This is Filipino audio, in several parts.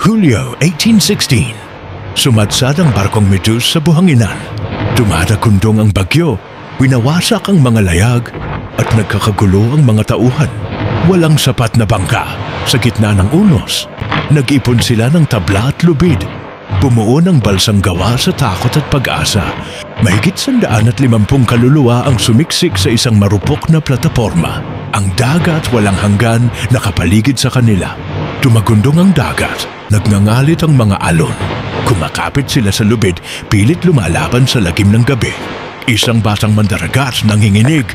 Hulyo 1816, sumadsad ang barkong Medus sa buhanginan. Dumadakundong ang bagyo, winawasak ang mga layag at nagkakagulo ang mga tauhan. Walang sapat na bangka. Sa gitna ng unos, nag-ipon sila ng tabla at lubid. Bumuo ng balsang gawa sa takot at pag-asa. Mahigit 150 kaluluwa ang sumiksik sa isang marupok na plataporma. Ang dagat walang hanggan nakapaligid sa kanila. Tumagundong ang dagat, nagngangalit ang mga alon. Kumakapit sila sa lubid, pilit lumalaban sa lagim ng gabi. Isang batang mandaragat nanginginig.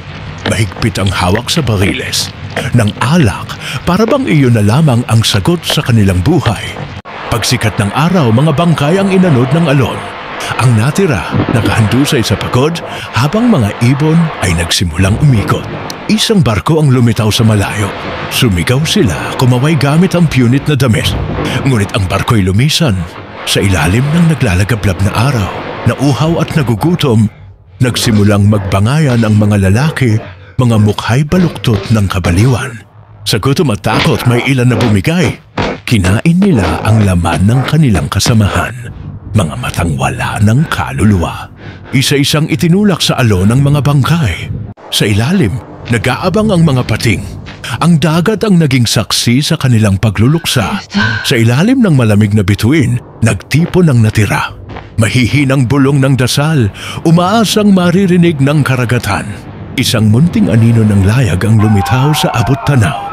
Mahigpit ang hawak sa bariles ng alak, para bang iyon na lamang ang sagot sa kanilang buhay. Pagsikat ng araw, mga bangkay ang inanod ng alon. Ang natira, nakahandusay sa pagod, habang mga ibon ay nagsimulang umikot. Isang barko ang lumitaw sa malayo. Sumigaw sila, kumaway gamit ang punit na damit. Ngunit ang barko'y lumisan. Sa ilalim ng naglalagablab na araw, nauhaw at nagugutom, nagsimulang magbangayan ang mga lalaki, mga mukhay baluktot ng kabaliwan. Sa gutom at takot, may ilan na bumigay. Kinain nila ang laman ng kanilang kasamahan, mga matang wala ng kaluluwa. Isa-isang itinulak sa alon ng mga bangkay. Sa ilalim, nag-aabang ang mga pating. Ang dagat ang naging saksi sa kanilang pagluluksa. Sa ilalim ng malamig na bituin, nagtipon ang natira. Mahihinang bulong ng dasal, umaasang maririnig ng karagatan. Isang munting anino ng layag ang lumitaw sa abot tanaw.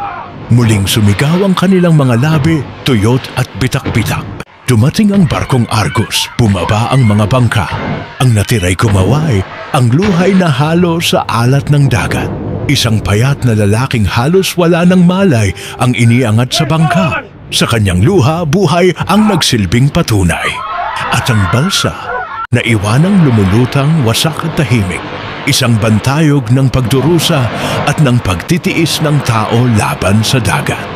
Muling sumigaw ang kanilang mga labi, tuyot at bitak-bitak. Dumating ang barkong Argus, bumaba ang mga bangka. Ang natira'y kumaway, ang luhay na halo sa alat ng dagat. Isang payat na lalaking halos wala ng malay ang iniangat sa bangka. Sa kanyang luha, buhay ang nagsilbing patunay. At ang balsa, naiwanang lumulutang wasak at tahimik. Isang bantayog ng pagdurusa at ng pagtitiis ng tao laban sa dagat.